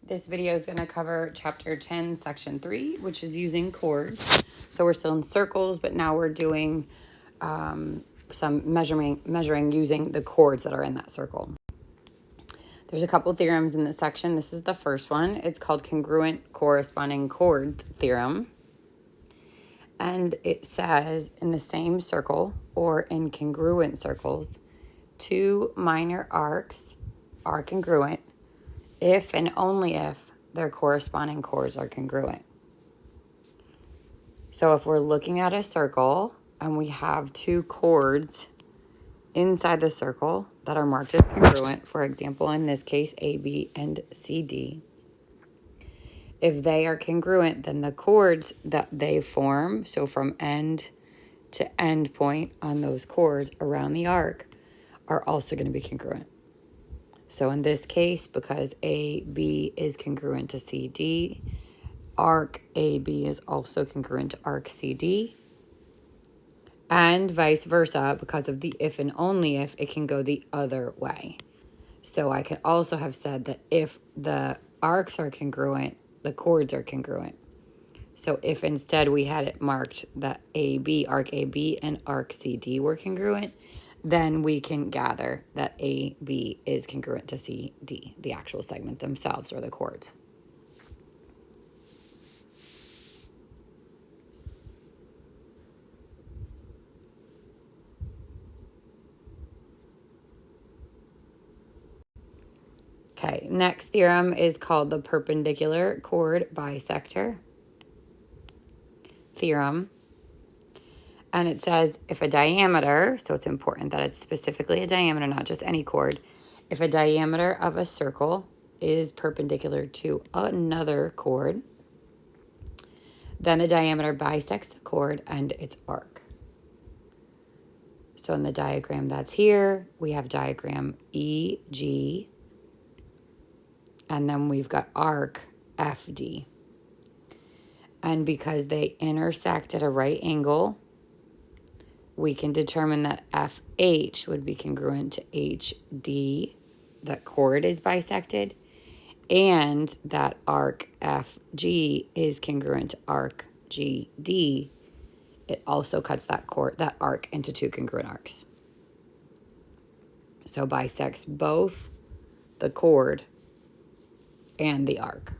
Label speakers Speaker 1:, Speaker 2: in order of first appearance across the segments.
Speaker 1: This video is going to cover chapter 10, section 3, which is using chords. So we're still in circles, but now we're doing some measuring using the chords that are in that circle. There's a couple theorems in this section. This is the first one. It's called congruent corresponding chord theorem. And it says in the same circle or in congruent circles, two minor arcs are congruent if and only if their corresponding chords are congruent. So if we're looking at a circle and we have two chords inside the circle that are marked as congruent, for example, in this case, A, B, and C, D, if they are congruent, then the chords that they form, so from end to end point on those chords around the arc, are also going to be congruent. So in this case, because AB is congruent to CD, arc AB is also congruent to arc CD. And vice versa, because of the if and only if, it can go the other way. So I could also have said that if the arcs are congruent, the chords are congruent. So if instead we had it marked that AB, arc AB, and arc CD were congruent, then we can gather that AB is congruent to CD, the actual segment themselves, or the chords. Okay, next theorem is called the perpendicular chord bisector theorem. And it says if a diameter, so it's important that it's specifically a diameter, not just any chord, if a diameter of a circle is perpendicular to another chord, then the diameter bisects the chord and its arc. So in the diagram that's here, we have diagram EG, and then we've got arc FD. And because they intersect at a right angle, we can determine that FH would be congruent to HD, that chord is bisected, and that arc FG is congruent to arc GD. It also cuts that arc into two congruent arcs. So bisects both the chord and the arc.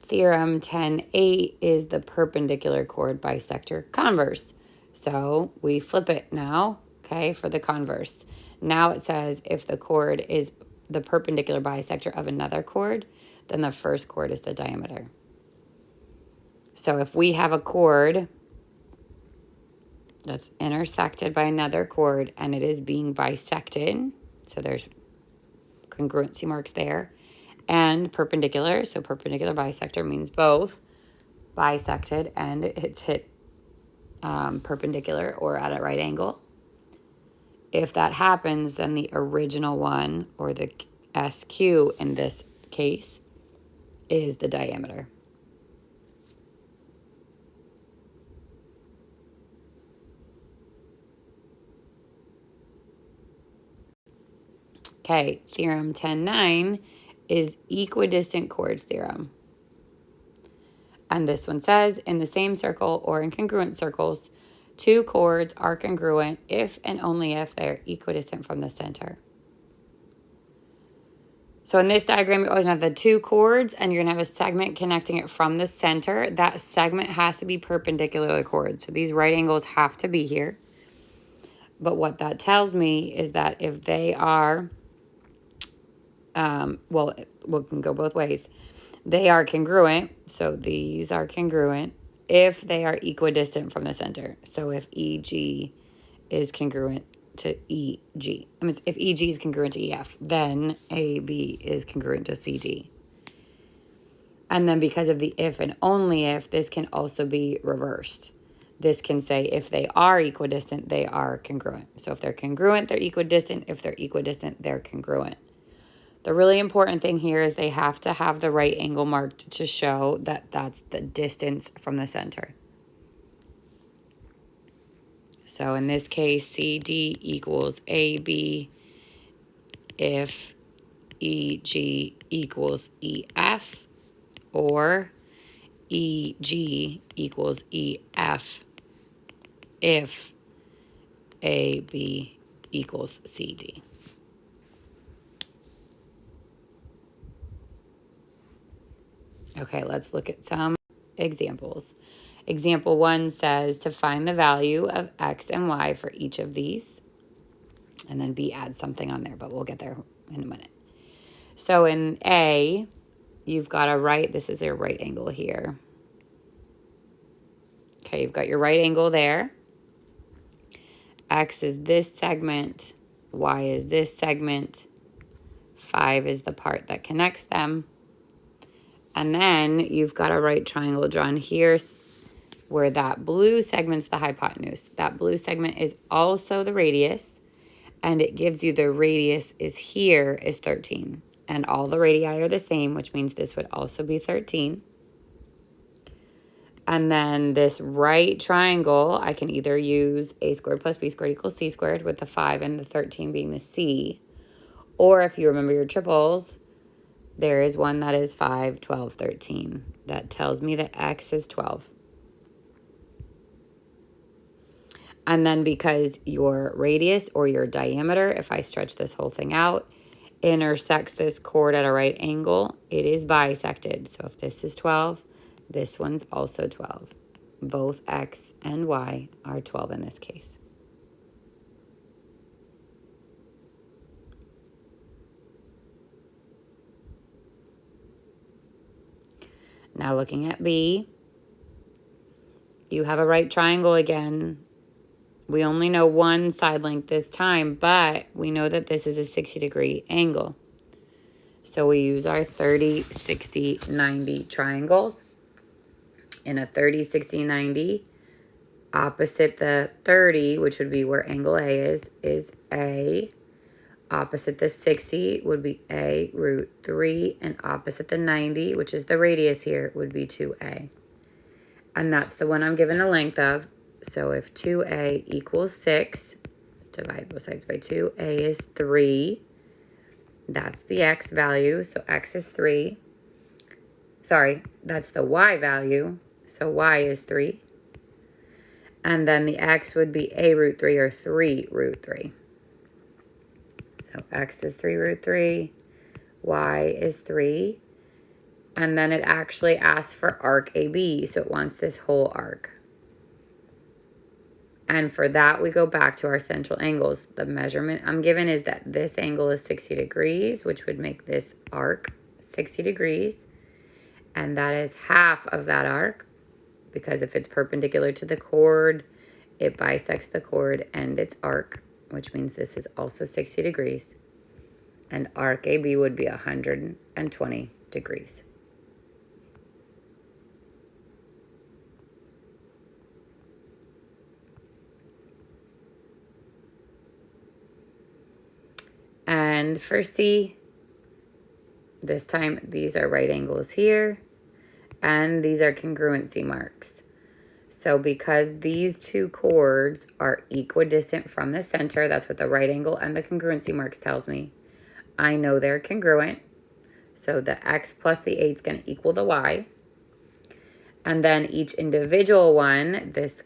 Speaker 1: Theorem 10.8 is the perpendicular chord bisector converse. So we flip it now, okay, for the converse. Now it says if the chord is the perpendicular bisector of another chord, then the first chord is the diameter. So if we have a chord that's intersected by another chord and it is being bisected, so there's congruency marks there, and perpendicular, so perpendicular bisector means both bisected and it's hit perpendicular or at a right angle. If that happens, then the original one, or the SQ in this case, is the diameter. Okay, theorem 10.9 is equidistant chords theorem. And this one says, in the same circle or in congruent circles, two chords are congruent if and only if they're equidistant from the center. So in this diagram, you're always going to have the two chords, and you're going to have a segment connecting it from the center. That segment has to be perpendicular to the chord. So these right angles have to be here. But what that tells me is that if they are, well, we can go both ways. They are congruent, so these are congruent if they are equidistant from the center. So if EG is congruent to EG, I mean, if EG is congruent to EF, then AB is congruent to CD. And then because of the if and only if, this can also be reversed. This can say if they are equidistant, they are congruent. So if they're congruent, they're equidistant. If they're equidistant, they're congruent. The really important thing here is they have to have the right angle marked to show that that's the distance from the center. So in this case, CD equals AB if EG equals EF, or EG equals EF if AB equals CD. Okay, let's look at some examples. Example 1 says to find the value of X and Y for each of these. And then B adds something on there, but we'll get there in a minute. So in A, you've got this is your right angle here. Okay, you've got your right angle there. X is this segment, Y is this segment, 5 is the part that connects them. And then you've got a right triangle drawn here where that blue segment's the hypotenuse. That blue segment is also the radius, and it gives you the radius is 13. And all the radii are the same, which means this would also be 13. And then this right triangle, I can either use a squared plus b squared equals c squared, with the 5 and the 13 being the c. Or if you remember your triples, there is one that is 5, 12, 13. That tells me that X is 12. And then because your radius or your diameter, if I stretch this whole thing out, intersects this chord at a right angle, it is bisected. So if this is 12, this one's also 12. Both X and Y are 12 in this case. Now looking at B, you have a right triangle again. We only know one side length this time, but we know that this is a 60-degree angle. So we use our 30, 60, 90 triangles. In a 30, 60, 90, opposite the 30, which would be where angle A is A. Opposite the 60 would be A root 3, and opposite the 90, which is the radius here, would be 2A. And that's the one I'm given a length of. So if 2A equals 6, divide both sides by 2, A is 3. That's the X value, so X is 3. Sorry, that's the Y value, so Y is 3. And then the X would be A root 3 or 3 root 3. So X is 3 root 3, Y is 3. And then it actually asks for arc AB, so it wants this whole arc. And for that, we go back to our central angles. The measurement I'm given is that this angle is 60 degrees, which would make this arc 60 degrees. And that is half of that arc, because if it's perpendicular to the chord, it bisects the chord and its arc, which means this is also 60 degrees. And arc AB would be 120 degrees. And for C, this time these are right angles here, and these are congruency marks. So because these two chords are equidistant from the center, that's what the right angle and the congruency marks tells me, I know they're congruent. So the X plus the 8 is going to equal the Y. And then each individual one, this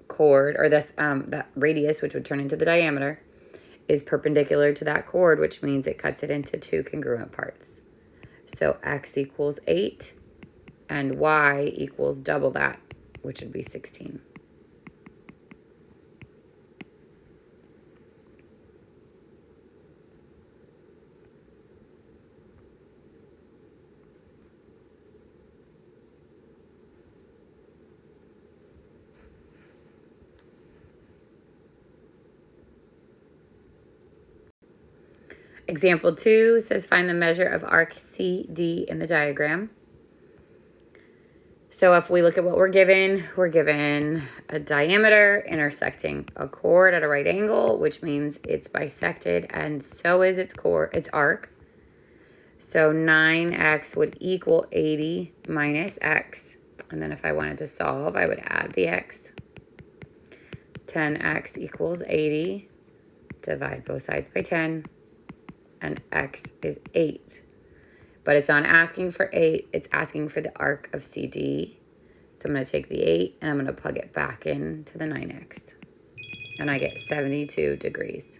Speaker 1: chord, or this that radius, which would turn into the diameter, is perpendicular to that chord, which means it cuts it into two congruent parts. So X equals 8 and Y equals double that, which would be 16. Example 2 says find the measure of arc CD in the diagram. So if we look at what we're given a diameter intersecting a chord at a right angle, which means it's bisected, and so is its arc. So 9x would equal 80 minus x. And then if I wanted to solve, I would add the x. 10x equals 80. Divide both sides by 10. And x is 8. But it's not asking for 8. It's asking for the arc of CD. So I'm going to take the 8 and I'm going to plug it back into the 9x. And I get 72 degrees.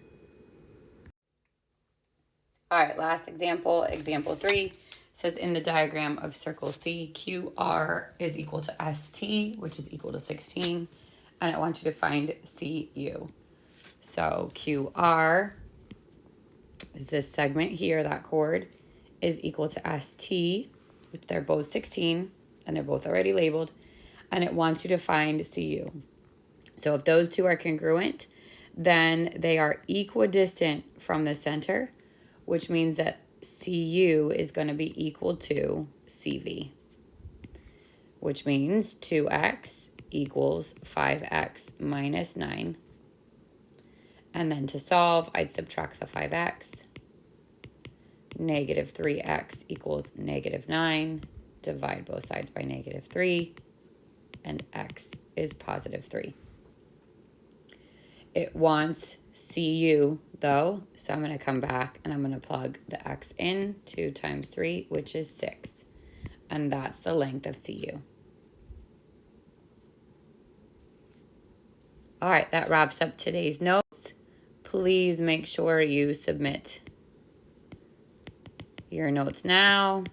Speaker 1: All right, last example, example 3, says in the diagram of circle C, QR is equal to ST, which is equal to 16, and I want you to find CU. So QR is this segment here, that chord, is equal to ST, which they're both 16, and they're both already labeled, and it wants you to find CU. So if those two are congruent, then they are equidistant from the center, which means that CU is going to be equal to CV, which means 2x equals 5x minus 9. And then to solve, I'd subtract the 5x. Negative 3x equals negative 9. Divide both sides by negative 3. And x is positive 3. It wants CU though, so I'm going to come back and I'm going to plug the x in. 2 times 3, which is 6. And that's the length of CU. All right, that wraps up today's notes. Please make sure you submit your notes now.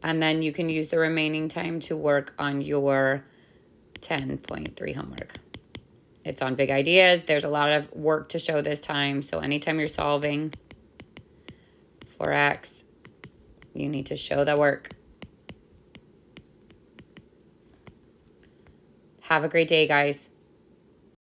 Speaker 1: And then you can use the remaining time to work on your 10.3 homework. It's on Big Ideas. There's a lot of work to show this time. So anytime you're solving for X, you need to show the work. Have a great day, guys.